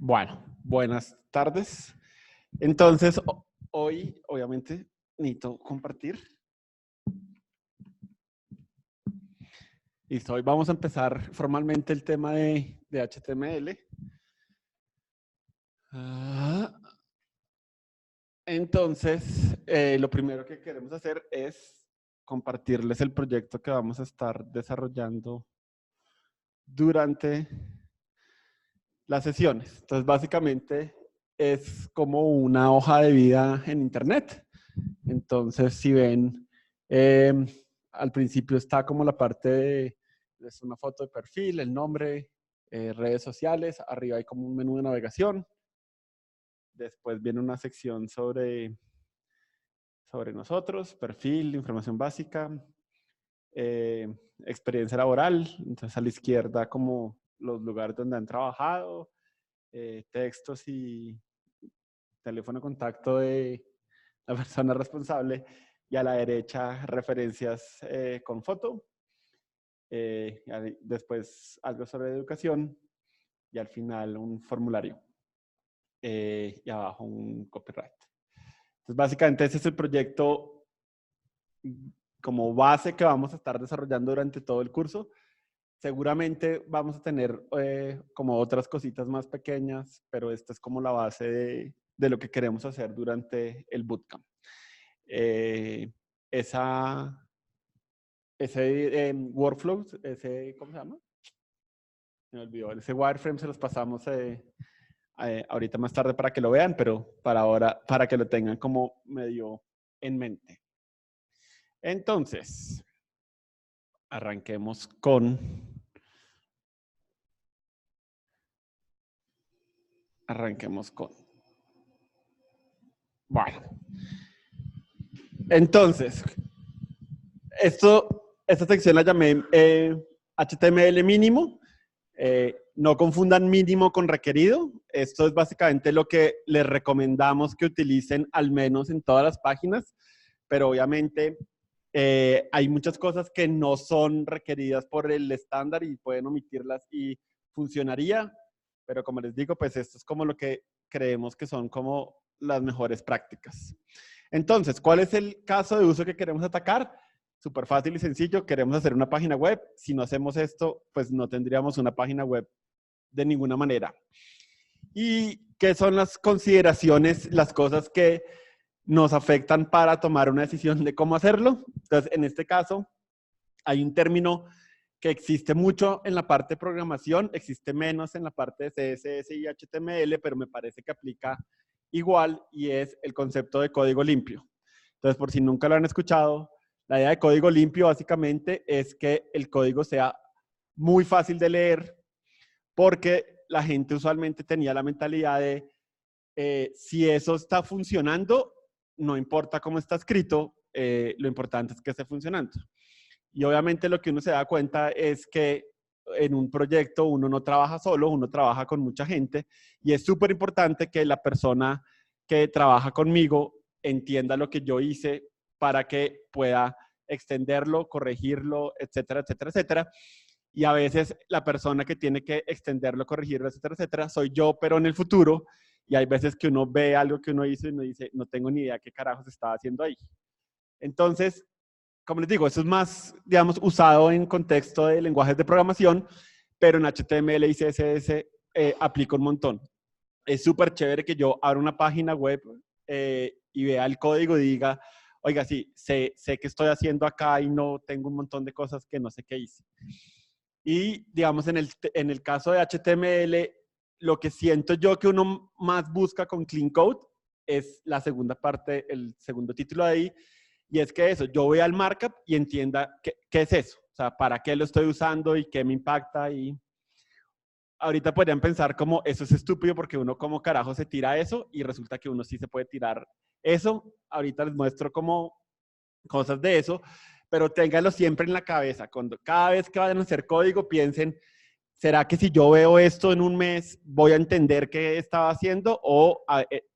Bueno, buenas tardes. Entonces, hoy, obviamente, necesito compartir. Listo, hoy vamos a empezar formalmente el tema de HTML. Entonces, lo primero que queremos hacer es compartirles el proyecto que vamos a estar desarrollando durante las sesiones. Entonces, básicamente es como una hoja de vida en Internet. Entonces, si ven, al principio está como la parte de es una foto de perfil, el nombre, redes sociales, arriba hay como un menú de navegación, después viene una sección sobre nosotros, perfil, información básica, eh, experiencia laboral, entonces a la izquierda como los lugares donde han trabajado, textos y teléfono de contacto de la persona responsable, y a la derecha referencias con foto, después algo sobre educación y al final un formulario y abajo un copyright. Entonces básicamente ese es el proyecto como base que vamos a estar desarrollando durante todo el curso. Seguramente vamos a tener como otras cositas más pequeñas, pero esta es como la base de lo que queremos hacer durante el bootcamp. Ese workflow, ¿cómo se llama? Me olvidó. Ese wireframe se los pasamos ahorita más tarde para que lo vean, pero para ahora, para que lo tengan como medio en mente. Entonces, arranquemos con... Bueno. Entonces, esta sección la llamé HTML mínimo. No confundan mínimo con requerido. Esto es básicamente lo que les recomendamos que utilicen al menos en todas las páginas, pero obviamente hay muchas cosas que no son requeridas por el estándar y pueden omitirlas y funcionaría, pero como les digo, pues esto es como lo que creemos que son como las mejores prácticas. Entonces, ¿cuál es el caso de uso que queremos atacar? Súper fácil y sencillo, queremos hacer una página web. Si no hacemos esto, pues no tendríamos una página web de ninguna manera. ¿Y qué son las consideraciones, las cosas que nos afectan para tomar una decisión de cómo hacerlo? Entonces, en este caso, hay un término que existe mucho en la parte de programación, existe menos en la parte de CSS y HTML, pero me parece que aplica igual, y es el concepto de código limpio. Entonces, por si nunca lo han escuchado, la idea de código limpio básicamente es que el código sea muy fácil de leer, porque la gente usualmente tenía la mentalidad de si eso está funcionando, no importa cómo está escrito, lo importante es que esté funcionando. Y obviamente lo que uno se da cuenta es que en un proyecto uno no trabaja solo, uno trabaja con mucha gente, y es súper importante que la persona que trabaja conmigo entienda lo que yo hice para que pueda extenderlo, corregirlo, etcétera, etcétera, etcétera. Y a veces la persona que tiene que extenderlo, corregirlo, etcétera, etcétera, soy yo, pero en el futuro. Y hay veces que uno ve algo que uno hizo y uno dice, no tengo ni idea qué carajos estaba haciendo ahí. Entonces, como les digo, eso es más, digamos, usado en contexto de lenguajes de programación, pero en HTML y CSS aplica un montón. Es súper chévere que yo abra una página web y vea el código y diga, oiga, sí, sé qué estoy haciendo acá y no tengo un montón de cosas que no sé qué hice. Y, digamos, en el caso de HTML, lo que siento yo que uno más busca con Clean Code es la segunda parte, el segundo título de ahí, y es que eso, yo vea el markup y entienda qué es eso, o sea, para qué lo estoy usando y qué me impacta. Y ahorita podrían pensar como eso es estúpido porque uno como carajo se tira eso, y resulta que uno sí se puede tirar eso. Ahorita les muestro como cosas de eso, pero ténganlo siempre en la cabeza. Cada vez que vayan a hacer código, piensen, ¿será que si yo veo esto en un mes voy a entender qué estaba haciendo? O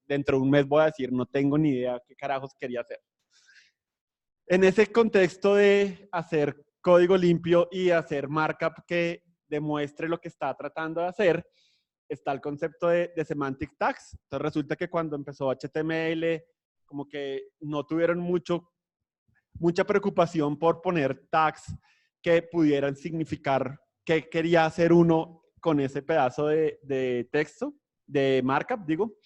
dentro de un mes voy a decir, no tengo ni idea qué carajos quería hacer. En ese contexto de hacer código limpio y hacer markup que demuestre lo que está tratando de hacer, está el concepto de semantic tags. Entonces resulta que cuando empezó HTML, como que no tuvieron mucha preocupación por poner tags que pudieran significar qué quería hacer uno con ese pedazo de texto, de markup, digo.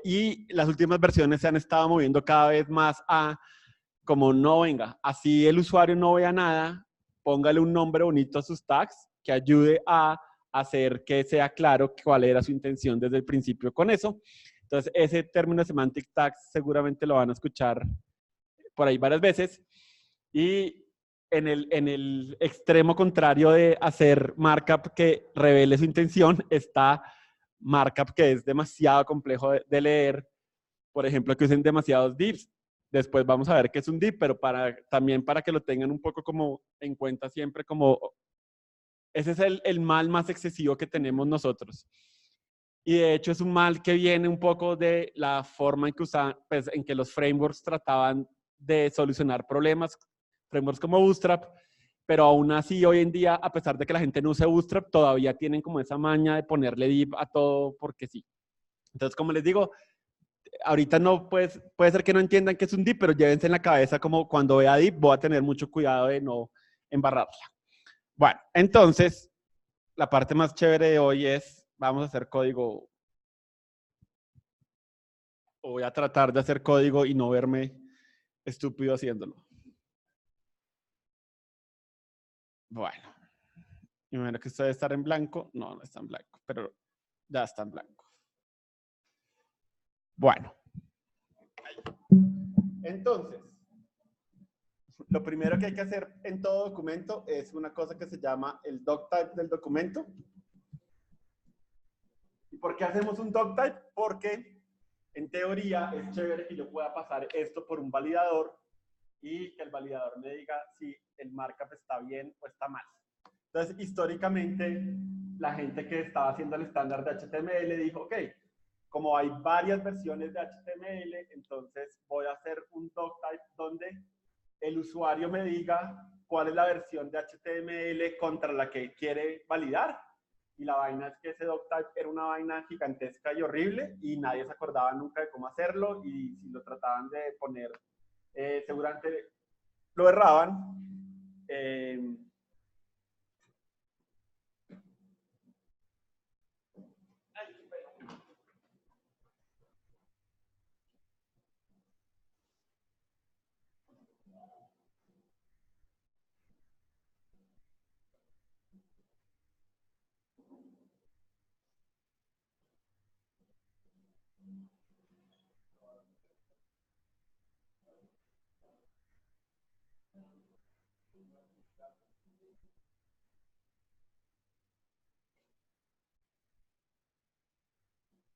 Y las últimas versiones se han estado moviendo cada vez más a como no, venga, así el usuario no vea nada, póngale un nombre bonito a sus tags que ayude a hacer que sea claro cuál era su intención desde el principio con eso. Entonces, ese término semantic tags seguramente lo van a escuchar por ahí varias veces. Y en el extremo contrario de hacer markup que revele su intención, está markup que es demasiado complejo de leer. Por ejemplo, que usen demasiados divs. Después vamos a ver qué es un div, pero también para que lo tengan un poco como en cuenta siempre, como ese es el mal más excesivo que tenemos nosotros. Y de hecho es un mal que viene un poco de la forma en que pues, en que los frameworks trataban de solucionar problemas, frameworks como Bootstrap, pero aún así hoy en día, a pesar de que la gente no use Bootstrap, todavía tienen como esa maña de ponerle div a todo porque sí. Entonces, como les digo, ahorita no puede ser que no entiendan que es un div, pero llévense en la cabeza como cuando vea div voy a tener mucho cuidado de no embarrarla. Bueno, entonces, la parte más chévere de hoy es, vamos a hacer código, o voy a tratar de hacer código y no verme estúpido haciéndolo. Bueno, primero que esto debe estar en blanco. No, no está en blanco, pero ya está en blanco. Bueno. Entonces, lo primero que hay que hacer en todo documento es una cosa que se llama el doctype del documento. ¿Y por qué hacemos un doctype? Porque en teoría es chévere que yo pueda pasar esto por un validador y que el validador me diga si el markup está bien o está mal. Entonces, históricamente, la gente que estaba haciendo el estándar de HTML dijo, ok, como hay varias versiones de HTML, entonces voy a hacer un doctype donde el usuario me diga cuál es la versión de HTML contra la que quiere validar. Y la vaina es que ese doctype era una vaina gigantesca y horrible y nadie se acordaba nunca de cómo hacerlo y si lo trataban de poner, seguramente lo erraban.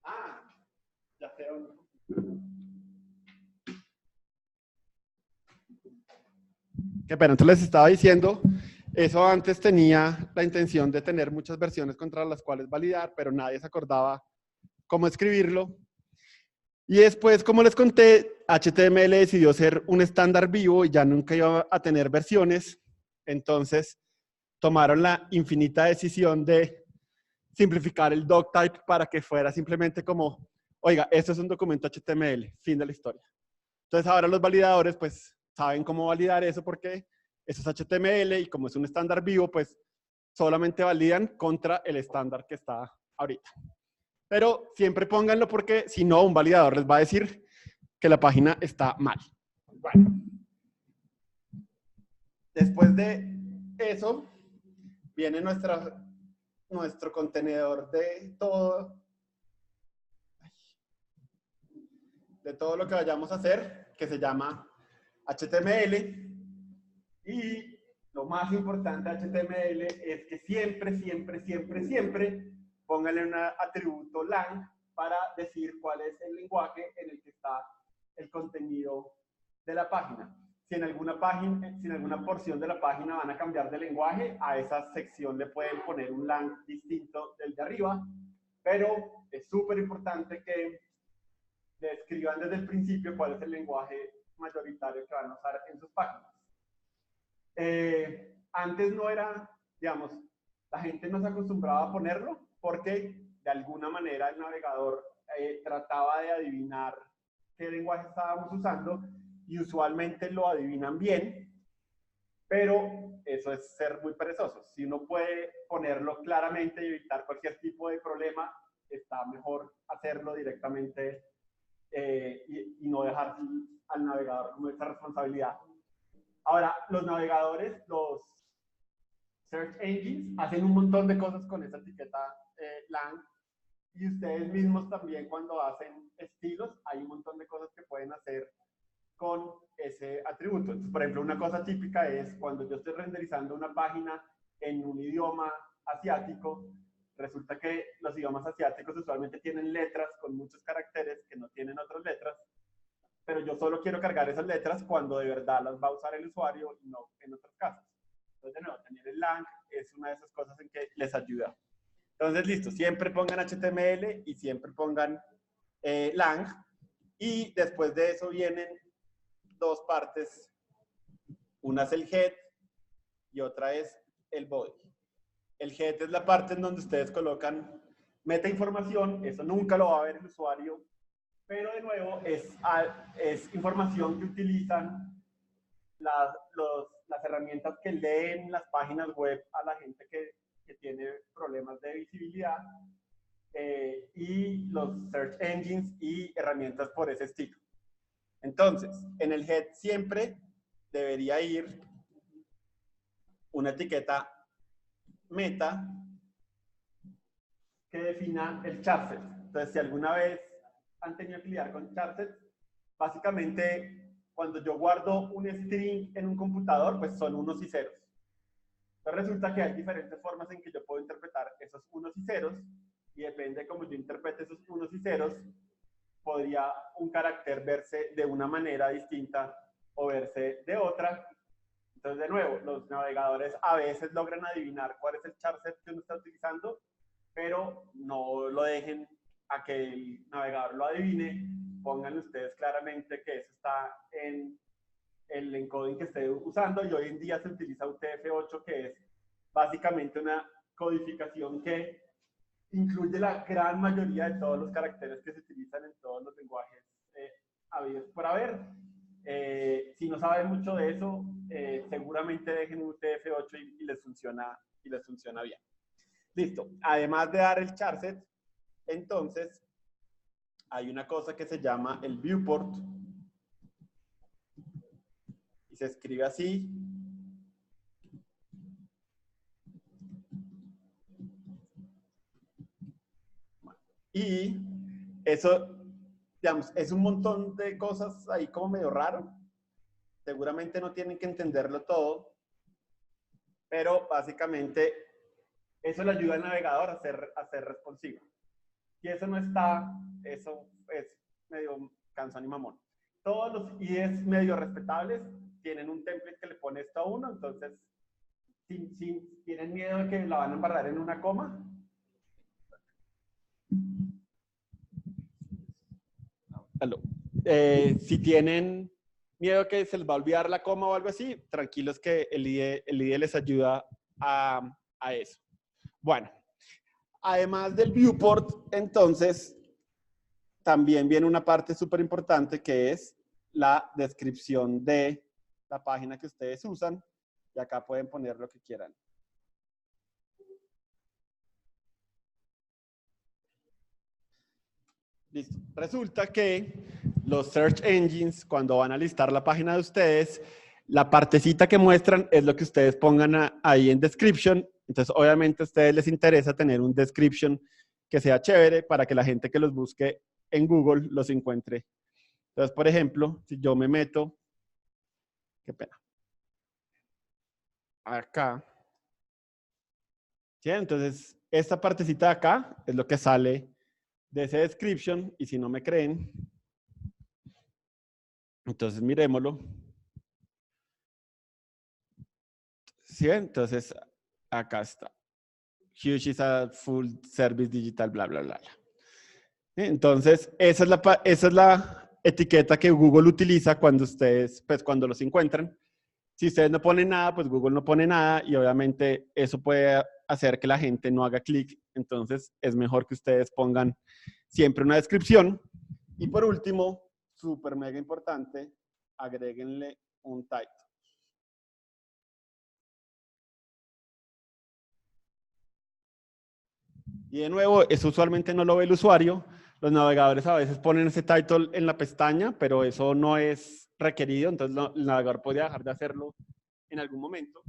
Ah, ya sé dónde. Qué pena, entonces les estaba diciendo, eso antes tenía la intención de tener muchas versiones contra las cuales validar, pero nadie se acordaba cómo escribirlo. Y después, como les conté, HTML decidió ser un estándar vivo y ya nunca iba a tener versiones. Entonces, tomaron la infinita decisión de simplificar el doctype para que fuera simplemente como, oiga, esto es un documento HTML, fin de la historia. Entonces, ahora los validadores, pues, saben cómo validar eso porque eso es HTML y como es un estándar vivo, pues, solamente validan contra el estándar que está ahorita. Pero siempre pónganlo porque si no, un validador les va a decir que la página está mal. Bueno. Después de eso, viene nuestro contenedor de todo lo que vayamos a hacer, que se llama HTML. Y lo más importante de HTML es que siempre pónganle un atributo lang para decir cuál es el lenguaje en el que está el contenido de la página. Si en alguna porción de la página van a cambiar de lenguaje, a esa sección le pueden poner un lang distinto del de arriba, pero es súper importante que le escriban desde el principio cuál es el lenguaje mayoritario que van a usar en sus páginas. Antes no era, digamos, la gente no se acostumbraba a ponerlo porque de de alguna manera el navegador trataba de adivinar qué lenguaje estábamos usando y usualmente lo adivinan bien, pero eso es ser muy perezoso. Si uno puede ponerlo claramente y evitar cualquier tipo de problema, está mejor hacerlo directamente y no dejar al navegador como esa responsabilidad. Ahora, los navegadores, los search engines, hacen un montón de cosas con esa etiqueta lang, y ustedes mismos también cuando hacen estilos, hay un montón de cosas que pueden hacer con ese atributo. Entonces, por ejemplo, una cosa típica es cuando yo estoy renderizando una página en un idioma asiático, resulta que los idiomas asiáticos usualmente tienen letras con muchos caracteres que no tienen otras letras, pero yo solo quiero cargar esas letras cuando de verdad las va a usar el usuario y no en otros casos. Entonces, de nuevo, tener el lang es una de esas cosas en que les ayuda. Entonces, listo, siempre pongan HTML y siempre pongan lang, y después de eso vienen dos partes. Una es el head y otra es el body. El head es la parte en donde ustedes colocan meta información, eso nunca lo va a ver el usuario, pero de nuevo es información que utilizan las herramientas que leen las páginas web a la gente que tiene problemas de visibilidad, y los search engines y herramientas por ese estilo. Entonces, en el head siempre debería ir una etiqueta meta que defina el charset. Entonces, si alguna vez han tenido que lidiar con charset, básicamente cuando yo guardo un string en un computador, pues son unos y ceros. Entonces resulta que hay diferentes formas en que yo puedo interpretar esos unos y ceros, y depende de cómo yo interprete esos unos y ceros, podría un carácter verse de una manera distinta o verse de otra. Entonces, de nuevo, los navegadores a veces logran adivinar cuál es el charset que uno está utilizando, pero no lo dejen a que el navegador lo adivine. Pongan ustedes claramente que eso está en el encoding que esté usando, y hoy en día se utiliza UTF-8, que es básicamente una codificación que incluye la gran mayoría de todos los caracteres que se utilizan en todos los lenguajes habidos por haber. Si no saben mucho de eso, seguramente dejen un UTF-8 y les funciona bien. Listo. Además de dar el charset, entonces hay una cosa que se llama el viewport, y se escribe así. Y eso, digamos, es un montón de cosas ahí como medio raro. Seguramente no tienen que entenderlo todo, pero básicamente eso le ayuda al navegador a ser responsivo. Si eso no está, eso es medio cansón y mamón. Todos los IDEs medio respetables tienen un template que le pone esto a uno, entonces si tienen miedo de que la van a embarrar en una coma, si tienen miedo que se les va a olvidar la coma o algo así, tranquilos que el IDE les ayuda a eso. Bueno, además del viewport, entonces, también viene una parte súper importante que es la descripción de la página que ustedes usan, y acá pueden poner lo que quieran. Listo. Resulta que los search engines, cuando van a listar la página de ustedes, la partecita que muestran es lo que ustedes pongan ahí en description. Entonces, obviamente a ustedes les interesa tener un description que sea chévere para que la gente que los busque en Google los encuentre. Entonces, por ejemplo, si yo me meto, qué pena, acá, ¿sí? Entonces, esta partecita de acá es lo que sale de ese description, y si no me creen, entonces miremoslo. ¿Sí ven? Entonces, acá está. Huge is a full service digital, bla, bla, bla, bla. Entonces, esa es la etiqueta que Google utiliza cuando ustedes, pues cuando los encuentran. Si ustedes no ponen nada, pues Google no pone nada y obviamente eso puede hacer que la gente no haga clic. Entonces es mejor que ustedes pongan siempre una descripción. Y por último, súper mega importante, agréguenle un title. Y de nuevo, eso usualmente no lo ve el usuario. Los navegadores a veces ponen ese title en la pestaña, pero eso no es requerido, entonces el navegador podría dejar de hacerlo en algún momento.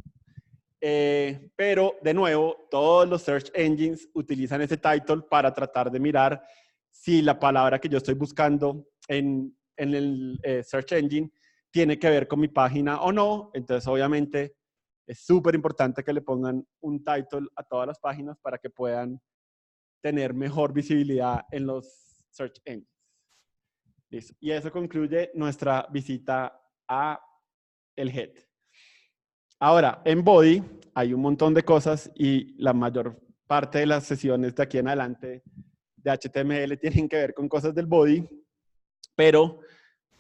Pero, de nuevo, todos los search engines utilizan ese title para tratar de mirar si la palabra que yo estoy buscando en el search engine tiene que ver con mi página o no. Entonces, obviamente, es súper importante que le pongan un title a todas las páginas para que puedan tener mejor visibilidad en los search engines. Listo. Y eso concluye nuestra visita a el head. Ahora, en Body hay un montón de cosas y la mayor parte de las sesiones de aquí en adelante de HTML tienen que ver con cosas del Body, pero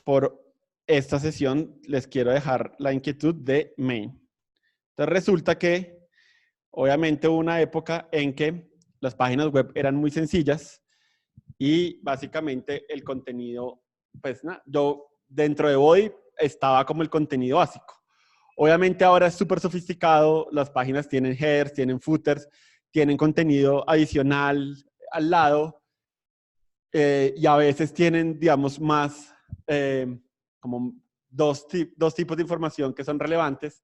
por esta sesión les quiero dejar la inquietud de Main. Entonces resulta que obviamente hubo una época en que las páginas web eran muy sencillas y básicamente el contenido, pues nada, yo dentro de Body estaba como el contenido básico. Obviamente ahora es súper sofisticado, las páginas tienen headers, tienen footers, tienen contenido adicional al lado y a veces tienen, digamos, más como dos tipos de información que son relevantes.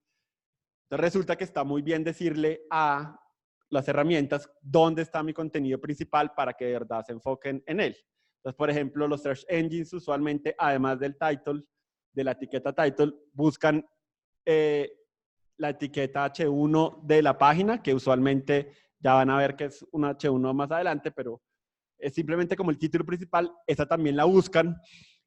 Entonces resulta que está muy bien decirle a las herramientas dónde está mi contenido principal para que de verdad se enfoquen en él. Entonces, por ejemplo, los search engines usualmente, además del title, de la etiqueta title, buscan la etiqueta H1 de la página, que usualmente ya van a ver que es una H1 más adelante, pero es simplemente como el título principal, esa también la buscan.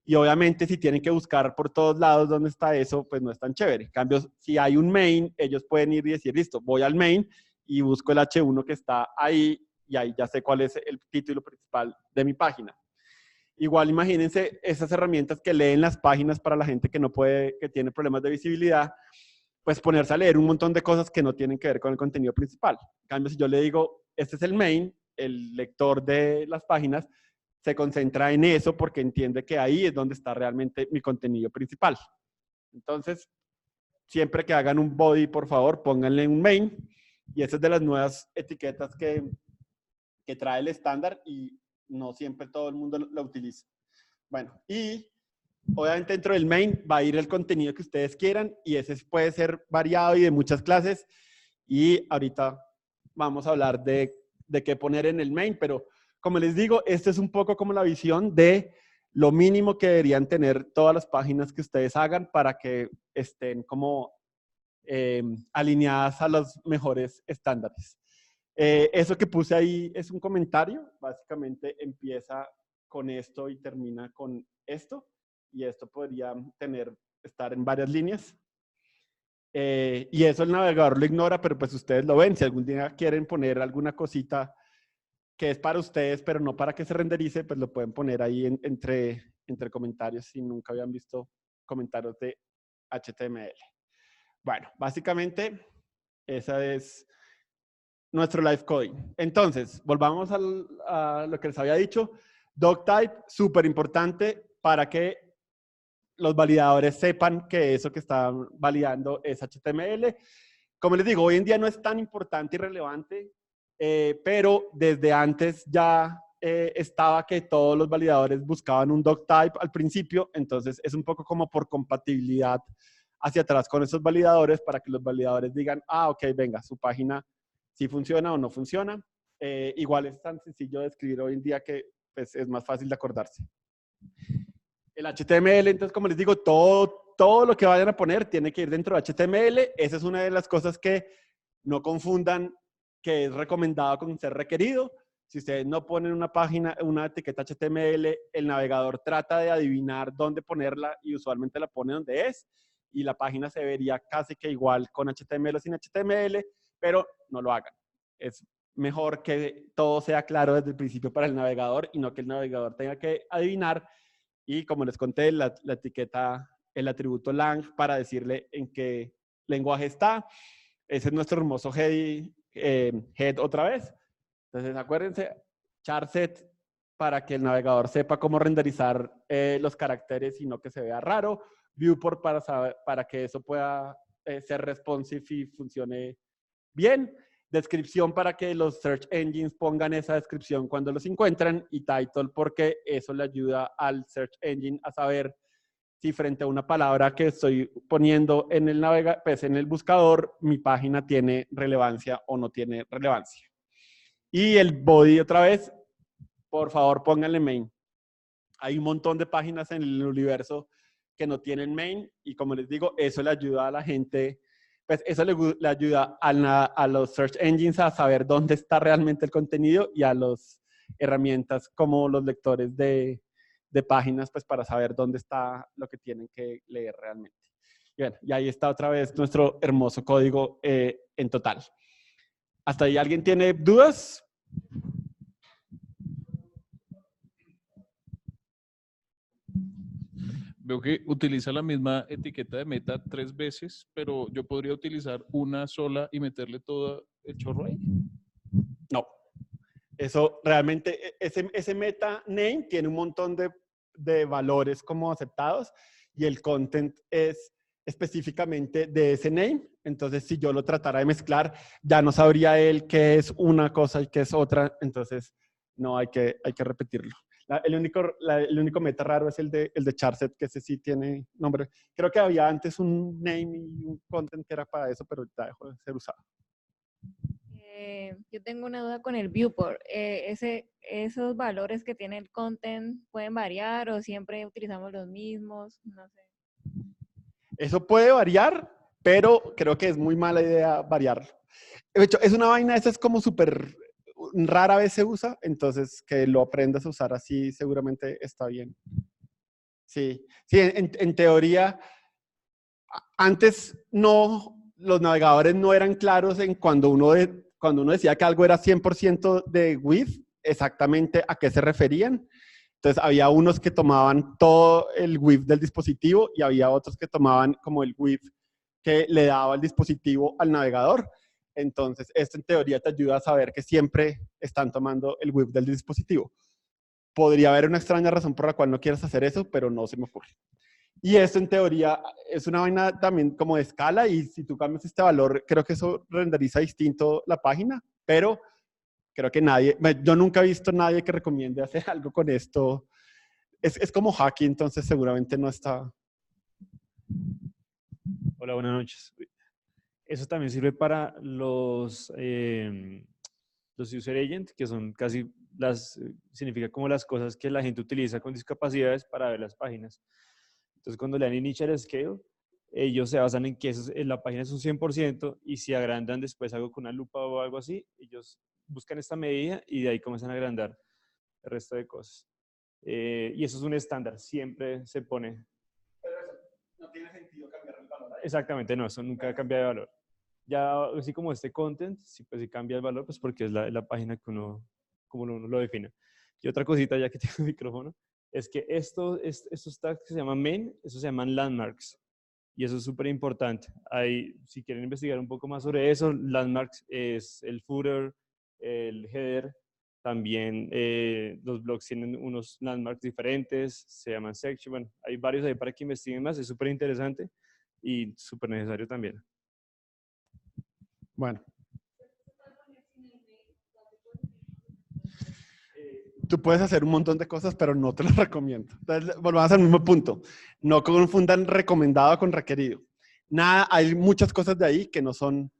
Y obviamente si tienen que buscar por todos lados dónde está eso, pues no es tan chévere. En cambio, si hay un main, ellos pueden ir y decir, listo, voy al main y busco el H1 que está ahí y ahí ya sé cuál es el título principal de mi página. Igual imagínense esas herramientas que leen las páginas para la gente que no puede, que tiene problemas de visibilidad, pues ponerse a leer un montón de cosas que no tienen que ver con el contenido principal. En cambio, si yo le digo, este es el main, el lector de las páginas se concentra en eso porque entiende que ahí es donde está realmente mi contenido principal. Entonces, siempre que hagan un body, por favor, pónganle un main. Y esa es de las nuevas etiquetas que trae el estándar y no siempre todo el mundo lo utiliza. Bueno, y obviamente dentro del main va a ir el contenido que ustedes quieran y ese puede ser variado y de muchas clases. Y ahorita vamos a hablar de qué poner en el main, pero como les digo, esto es un poco como la visión de lo mínimo que deberían tener todas las páginas que ustedes hagan para que estén como alineadas a los mejores estándares. Eso que puse ahí es un comentario, básicamente empieza con esto y termina con esto, y esto podría estar en varias líneas. Y eso el navegador lo ignora, pero pues ustedes lo ven. Si algún día quieren poner alguna cosita que es para ustedes, pero no para que se renderice, pues lo pueden poner ahí entre comentarios si nunca habían visto comentarios de HTML. Bueno, básicamente esa es nuestro live coding. Entonces, volvamos a lo que les había dicho. Doctype, súper importante para que los validadores sepan que eso que están validando es HTML. Como les digo, hoy en día no es tan importante y relevante, pero desde antes ya estaba que todos los validadores buscaban un doctype al principio, entonces es un poco como por compatibilidad hacia atrás con esos validadores para que los validadores digan, ah, ok, venga, su página sí funciona o no funciona. Igual es tan sencillo de escribir hoy en día que pues, es más fácil de acordarse. El HTML, entonces, como les digo, todo lo que vayan a poner tiene que ir dentro de HTML. Esa es una de las cosas que no confundan que es recomendado con ser requerido. Si ustedes no ponen una página, una etiqueta HTML, el navegador trata de adivinar dónde ponerla y usualmente la pone donde es. Y la página se vería casi que igual con HTML o sin HTML, pero no lo hagan. Es mejor que todo sea claro desde el principio para el navegador y no que el navegador tenga que adivinar. Y como les conté, la etiqueta, el atributo lang para decirle en qué lenguaje está. Ese es nuestro hermoso head otra vez. Entonces, acuérdense, charset para que el navegador sepa cómo renderizar los caracteres y no que se vea raro. Viewport para que eso pueda ser responsive y funcione bien. Descripción para que los search engines pongan esa descripción cuando los encuentran. Y title porque eso le ayuda al search engine a saber si frente a una palabra que estoy poniendo en el pues en el buscador, mi página tiene relevancia o no tiene relevancia. Y el body otra vez, por favor pónganle main. Hay un montón de páginas en el universo que no tienen main y como les digo, eso le ayuda a la gente, pues eso le ayuda a los search engines a saber dónde está realmente el contenido y a las herramientas como los lectores de páginas, pues para saber dónde está lo que tienen que leer realmente. Y bueno, y ahí está otra vez nuestro hermoso código en total. ¿Hasta ahí alguien tiene dudas? Veo que utiliza la misma etiqueta de meta 3 veces, pero yo podría utilizar una sola y meterle todo el chorro ahí. No. Eso realmente, ese meta name tiene un montón de valores como aceptados y el content es específicamente de ese name. Entonces, si yo lo tratara de mezclar, ya no sabría él qué es una cosa y qué es otra. Entonces, no hay que repetirlo. El único meta raro es el de charset, que ese sí tiene nombre. Creo que había antes un name y un content que era para eso, pero ya dejó de ser usado. Yo tengo una duda con el viewport. ¿Esos valores que tiene el content pueden variar o siempre utilizamos los mismos? No sé. Eso puede variar, pero creo que es muy mala idea variarlo. De hecho, es una vaina, esa es como súper rara vez se usa, entonces que lo aprendas a usar así seguramente está bien. Sí, sí, en teoría, antes los navegadores no eran claros en cuando uno decía que algo era 100% de width, exactamente a qué se referían. Entonces, había unos que tomaban todo el width del dispositivo y había otros que tomaban como el width que le daba el dispositivo al navegador. Entonces, esto en teoría te ayuda a saber que siempre están tomando el width del dispositivo. Podría haber una extraña razón por la cual no quieras hacer eso, pero no se me ocurre. Y esto en teoría es una vaina también como de escala y si tú cambias este valor, creo que eso renderiza distinto la página, pero creo que yo nunca he visto a nadie que recomiende hacer algo con esto. Es como hacking, entonces seguramente no está. Hola, buenas noches. Eso también sirve para los user agent, que son casi significa como las cosas que la gente utiliza con discapacidades para ver las páginas. Entonces, cuando le dan initial scale, ellos se basan en que la página es un 100% y si agrandan después algo con una lupa o algo así, ellos buscan esta medida y de ahí comienzan a agrandar el resto de cosas. Y eso es un estándar, siempre se pone. Pero eso no tiene sentido cambiar el valor. Exactamente, no, eso nunca cambia de valor. Ya así como este content, sí, pues sí cambia el valor, pues porque es la página que uno lo define. Y otra cosita, ya que tengo el micrófono, es que estos tags que se llaman main, esos se llaman landmarks. Y eso es súper importante. Si quieren investigar un poco más sobre eso, landmarks es el footer, el header. También los blogs tienen unos landmarks diferentes, se llaman section. Bueno, hay varios ahí para que investiguen más. Es súper interesante y súper necesario también. Bueno. Tú puedes hacer un montón de cosas, pero no te lo recomiendo. Entonces, volvamos al mismo punto. No confundan recomendado con requerido. Nada, hay muchas cosas de ahí que no son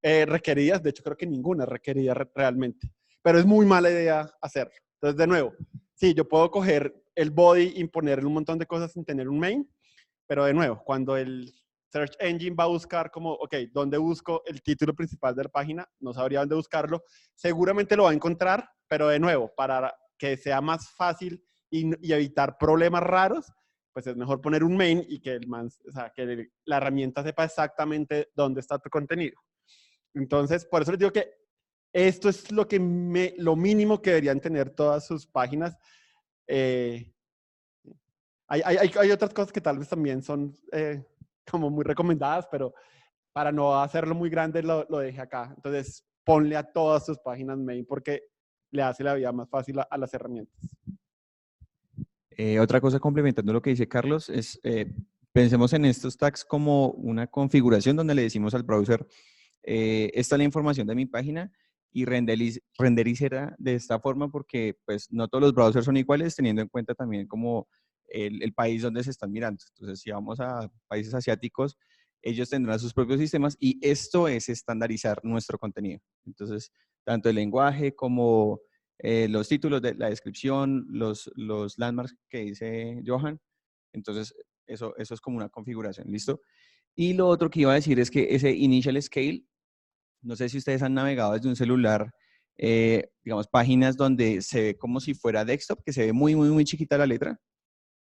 requeridas. De hecho, creo que ninguna es requerida realmente. Pero es muy mala idea hacerlo. Entonces, de nuevo, sí, yo puedo coger el body y ponerle un montón de cosas sin tener un main. Pero de nuevo, cuando el Search Engine va a buscar como, ok, ¿dónde busco el título principal de la página? No sabría dónde buscarlo. Seguramente lo va a encontrar, pero de nuevo, para que sea más fácil y evitar problemas raros, pues es mejor poner un main y que que la herramienta sepa exactamente dónde está tu contenido. Entonces, por eso les digo que esto es lo mínimo que deberían tener todas sus páginas. Hay otras cosas que tal vez también son como muy recomendadas, pero para no hacerlo muy grande, lo dejé acá. Entonces, ponle a todas tus páginas main porque le hace la vida más fácil a las herramientas. Otra cosa complementando lo que dice Carlos es, pensemos en estos tags como una configuración donde le decimos al browser, esta es la información de mi página y renderizará de esta forma porque pues no todos los browsers son iguales, teniendo en cuenta también como el país donde se están mirando. Entonces, si vamos a países asiáticos, ellos tendrán sus propios sistemas y esto es estandarizar nuestro contenido. Entonces, tanto el lenguaje como los títulos de la descripción, los landmarks que dice Johan. Entonces, eso es como una configuración, ¿listo? Y lo otro que iba a decir es que ese initial scale, no sé si ustedes han navegado desde un celular, digamos, páginas donde se ve como si fuera desktop, que se ve muy, muy, muy chiquita la letra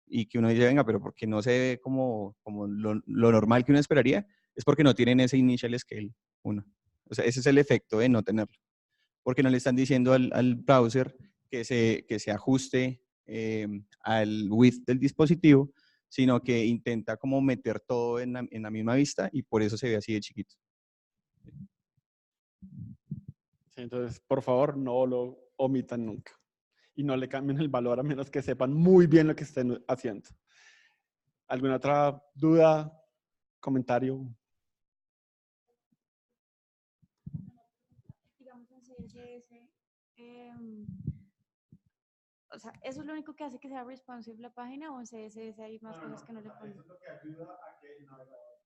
y que uno dice, venga, pero porque no se ve como lo normal que uno esperaría, es porque no tienen ese initial scale, uno. O sea, ese es el efecto de no tenerlo. Porque no le están diciendo al browser que se ajuste al width del dispositivo, sino que intenta como meter todo en la misma vista y por eso se ve así de chiquito. Sí, entonces, por favor, no lo omitan nunca. Y no le cambien el valor a menos que sepan muy bien lo que estén haciendo. ¿Alguna otra duda, comentario? Digamos en CSS, o sea, ¿eso es lo único que hace que sea responsive la página o en CSS hay más cosas que no le ponen? Eso es lo que ayuda a que el navegador...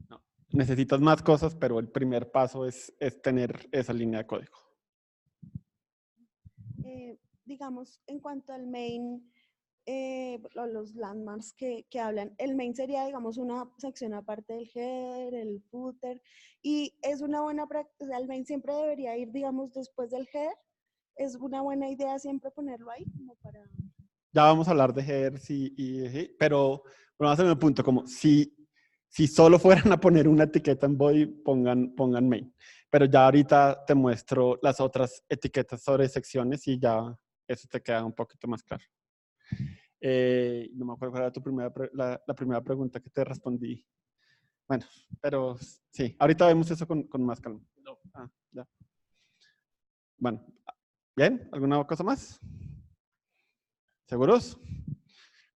No, necesitas más cosas, pero el primer paso es tener esa línea de código. Digamos, en cuanto al main, los landmarks que hablan, el main sería, digamos, una sección aparte del header, el footer, y es una buena práctica, el main siempre debería ir, digamos, después del header. Es una buena idea siempre ponerlo ahí, como para... Ya vamos a hablar de headers pero vamos a hacer un punto, como si solo fueran a poner una etiqueta en body, pongan main. Pero ya ahorita te muestro las otras etiquetas sobre secciones y ya eso te queda un poquito más claro. No me acuerdo cuál era la primera pregunta que te respondí. Bueno, pero sí, ahorita vemos eso con más calma. No. Ya. Bueno, ¿bien? ¿Alguna cosa más? ¿Seguros?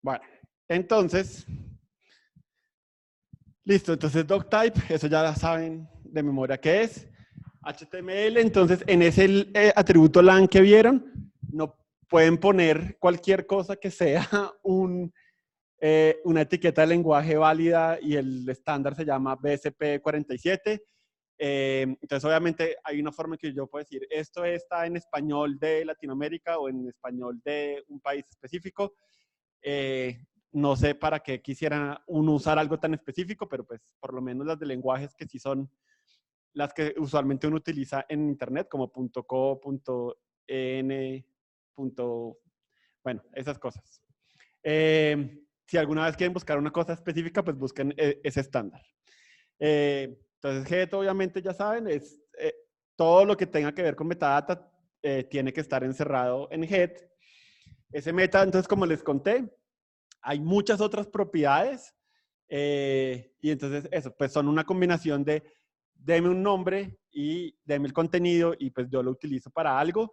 Bueno, entonces, listo, entonces doctype, eso ya saben de memoria qué es. HTML, entonces en ese atributo lang que vieron, no pueden poner cualquier cosa que sea una etiqueta de lenguaje válida y el estándar se llama BSP47. Entonces, obviamente, hay una forma que yo puedo decir, esto está en español de Latinoamérica o en español de un país específico. No sé para qué quisiera uno usar algo tan específico, pero pues por lo menos las de lenguajes que sí son las que usualmente uno utiliza en internet, como .co, .en, bueno, esas cosas. Si alguna vez quieren buscar una cosa específica, pues busquen ese estándar. Entonces, Get, obviamente, ya saben, es todo lo que tenga que ver con metadata tiene que estar encerrado en Get. Ese meta, entonces, como les conté, hay muchas otras propiedades y entonces eso, pues son una combinación de deme un nombre y deme el contenido y pues yo lo utilizo para algo.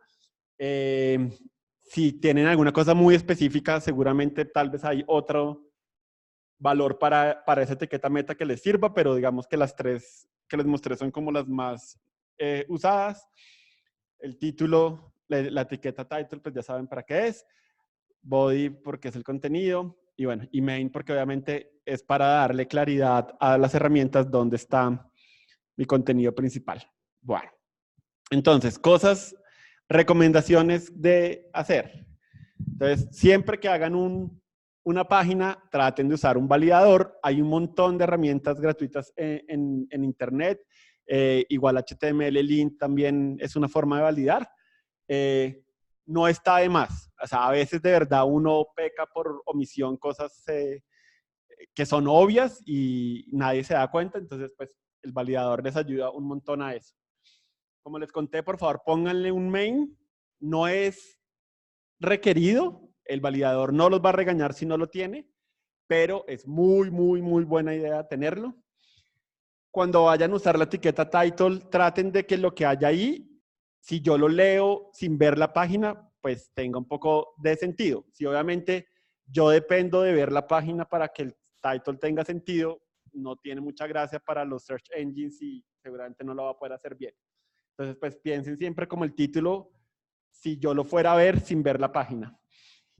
Si tienen alguna cosa muy específica, seguramente tal vez hay otro valor para esa etiqueta meta que les sirva, pero digamos que las tres que les mostré son como las más usadas. El título, la etiqueta title, pues ya saben para qué es. Body porque es el contenido. Y bueno, y main porque obviamente es para darle claridad a las herramientas donde está mi contenido principal. Bueno, entonces, recomendaciones de hacer. Entonces, siempre que hagan una página, traten de usar un validador. Hay un montón de herramientas gratuitas en internet. Igual HTML link también es una forma de validar. No está de más. O sea, a veces de verdad uno peca por omisión cosas que son obvias y nadie se da cuenta. Entonces, pues, el validador les ayuda un montón a eso. Como les conté, por favor, pónganle un main. No es requerido. El validador no los va a regañar si no lo tiene. pero es muy, muy, muy buena idea tenerlo. Cuando vayan a usar la etiqueta title, traten de que lo que haya ahí, si yo lo leo sin ver la página, pues tenga un poco de sentido. Si obviamente yo dependo de ver la página para que el title tenga sentido, no tiene mucha gracia para los search engines y seguramente no lo va a poder hacer bien. Entonces, pues piensen siempre como el título, si yo lo fuera a ver sin ver la página.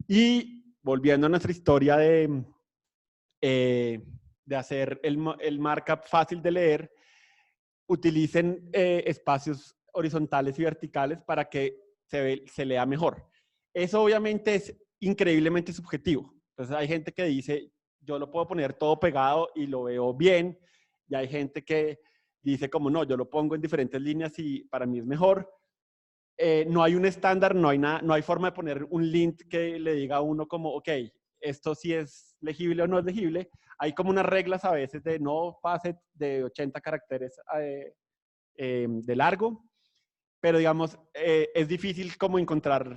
Y volviendo a nuestra historia de hacer el markup fácil de leer, utilicen espacios horizontales y verticales para que se lea mejor. Eso obviamente es increíblemente subjetivo. Entonces hay gente que dice, yo lo puedo poner todo pegado y lo veo bien, y hay gente que dice como no, yo lo pongo en diferentes líneas y para mí es mejor. No hay un estándar, no hay forma de poner un link que le diga a uno como, ok, esto sí es legible o no es legible. Hay como unas reglas a veces de no pase de 80 caracteres de largo, pero digamos, es difícil como encontrar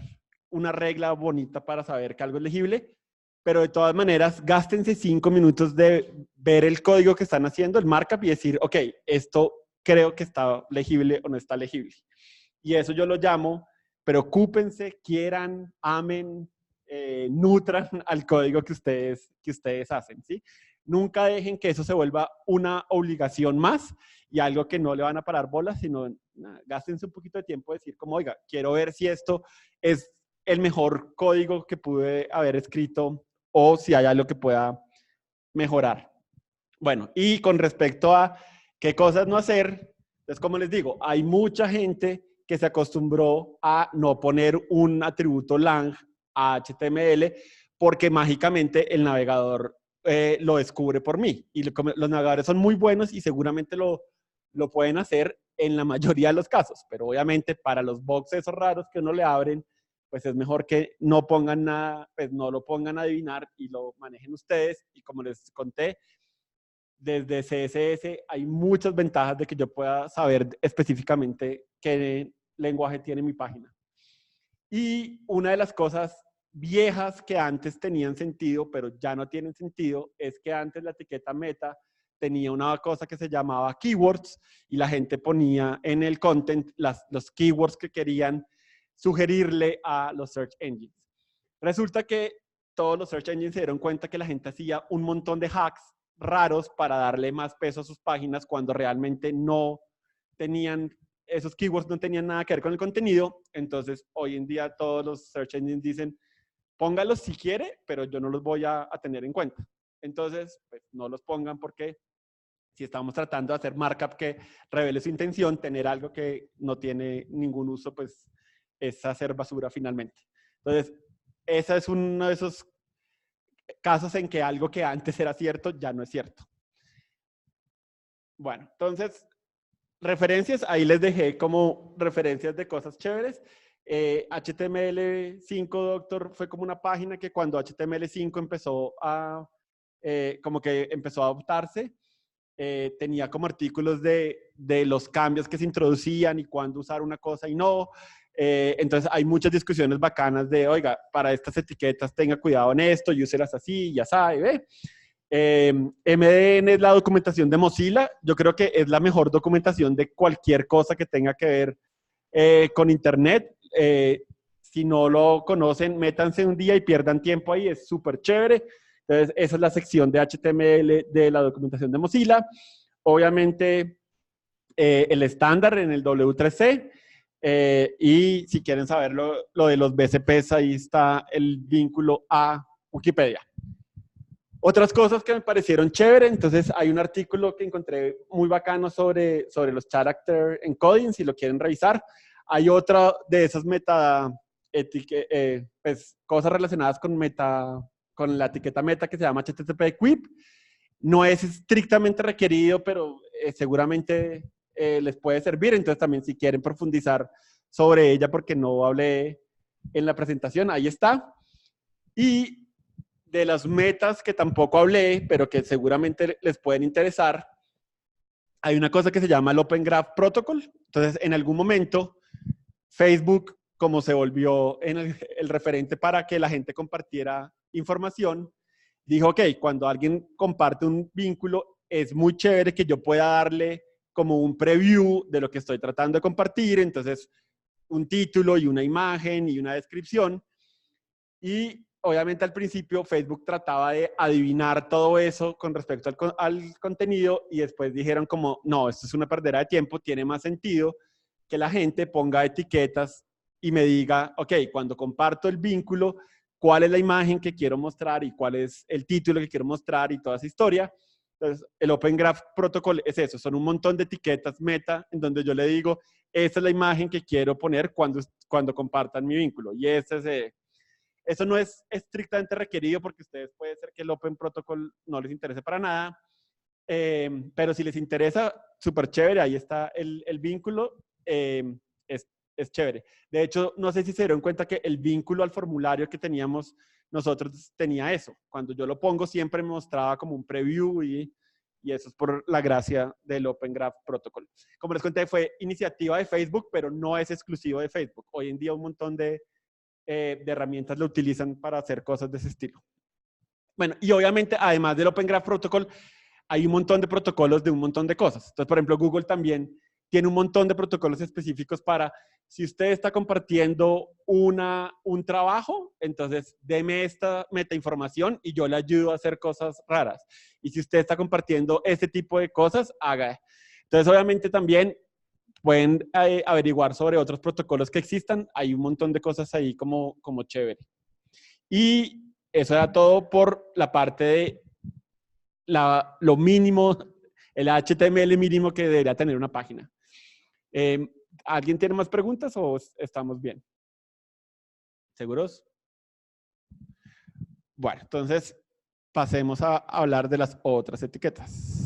una regla bonita para saber que algo es legible, pero de todas maneras, gástense 5 minutos de ver el código que están haciendo, el markup, y decir, ok, esto creo que está legible o no está legible. Y eso yo lo llamo, preocúpense, quieran, amen, nutran al código que ustedes hacen, ¿sí? Nunca dejen que eso se vuelva una obligación más y algo que no le van a parar bolas, sino gástense un poquito de tiempo de decir como, oiga, quiero ver si esto es el mejor código que pude haber escrito o si hay algo que pueda mejorar. Bueno, y con respecto a qué cosas no hacer, entonces como les digo, hay mucha gente que se acostumbró a no poner un atributo lang a HTML porque mágicamente el navegador lo descubre por mí. Y los navegadores son muy buenos y seguramente lo pueden hacer en la mayoría de los casos, pero obviamente para los bugs esos raros que uno le abren, pues es mejor que no pongan nada, pues no lo pongan a adivinar y lo manejen ustedes. Y como les conté, desde CSS hay muchas ventajas de que yo pueda saber específicamente qué lenguaje tiene mi página. Y una de las cosas viejas que antes tenían sentido, pero ya no tienen sentido, es que antes la etiqueta meta tenía una cosa que se llamaba keywords y la gente ponía en el content los keywords que querían sugerirle a los search engines. Resulta que todos los search engines se dieron cuenta que la gente hacía un montón de hacks raros para darle más peso a sus páginas cuando realmente no tenían, esos keywords no tenían nada que ver con el contenido. Entonces, hoy en día todos los search engines dicen, póngalos si quiere, pero yo no los voy a tener en cuenta. Entonces, pues no los pongan porque si estamos tratando de hacer markup que revele su intención, tener algo que no tiene ningún uso, pues es hacer basura finalmente. Entonces, ese es uno de esos casos en que algo que antes era cierto ya no es cierto. Bueno, entonces, referencias, ahí les dejé como referencias de cosas chéveres. HTML5 Doctor fue como una página que cuando HTML5 empezó como que empezó a adoptarse, tenía como artículos de los cambios que se introducían y cuándo usar una cosa y no. Entonces hay muchas discusiones bacanas de, oiga, para estas etiquetas tenga cuidado en esto y úselas así, ya sabe, ¿ve? MDN es la documentación de Mozilla. Yo creo que es la mejor documentación de cualquier cosa que tenga que ver con Internet. Si no lo conocen, métanse un día y pierdan tiempo ahí, es súper chévere. Entonces, esa es la sección de HTML de la documentación de Mozilla. Obviamente, el estándar en el W3C. Y si quieren saber lo de los BCPs, ahí está el vínculo a Wikipedia. Otras cosas que me parecieron chévere, entonces hay un artículo que encontré muy bacano sobre los character encoding, si lo quieren revisar. Hay otra de esas pues, cosas relacionadas con la etiqueta meta que se llama HTTP Equip. No es estrictamente requerido, pero seguramente les puede servir. Entonces también si quieren profundizar sobre ella, porque no hablé en la presentación, ahí está. Y de las metas que tampoco hablé, pero que seguramente les pueden interesar, hay una cosa que se llama el Open Graph Protocol. Entonces, en algún momento, Facebook, como se volvió el referente para que la gente compartiera información, dijo, ok, cuando alguien comparte un vínculo, es muy chévere que yo pueda darle como un preview de lo que estoy tratando de compartir, entonces un título y una imagen y una descripción. Y obviamente al principio Facebook trataba de adivinar todo eso con respecto al contenido y después dijeron como, no, esto es una perdera de tiempo, tiene más sentido que la gente ponga etiquetas y me diga, ok, cuando comparto el vínculo, cuál es la imagen que quiero mostrar y cuál es el título que quiero mostrar y toda esa historia. Entonces, el Open Graph Protocol es eso, son un montón de etiquetas meta en donde yo le digo, esta es la imagen que quiero poner cuando compartan mi vínculo. Y eso no es estrictamente requerido porque ustedes puede ser que el Open Protocol no les interese para nada, pero si les interesa, súper chévere, ahí está el vínculo, es chévere. De hecho, no sé si se dieron cuenta que el vínculo al formulario que teníamos nosotros tenía eso. Cuando yo lo pongo siempre me mostraba como un preview y eso es por la gracia del Open Graph Protocol. Como les conté, fue iniciativa de Facebook, pero no es exclusivo de Facebook. Hoy en día un montón de herramientas lo utilizan para hacer cosas de ese estilo. Bueno, y obviamente, además del Open Graph Protocol, hay un montón de protocolos de un montón de cosas. Entonces, por ejemplo, Google también tiene un montón de protocolos específicos para, si usted está compartiendo un trabajo, entonces deme esta metainformación y yo le ayudo a hacer cosas raras. Y si usted está compartiendo este tipo de cosas, haga. Entonces, obviamente también pueden averiguar sobre otros protocolos que existan. Hay un montón de cosas ahí como chévere. Y eso era todo por la parte de lo mínimo, el HTML mínimo que debería tener una página. ¿Alguien tiene más preguntas o estamos bien? ¿Seguros? Bueno, entonces pasemos a hablar de las otras etiquetas.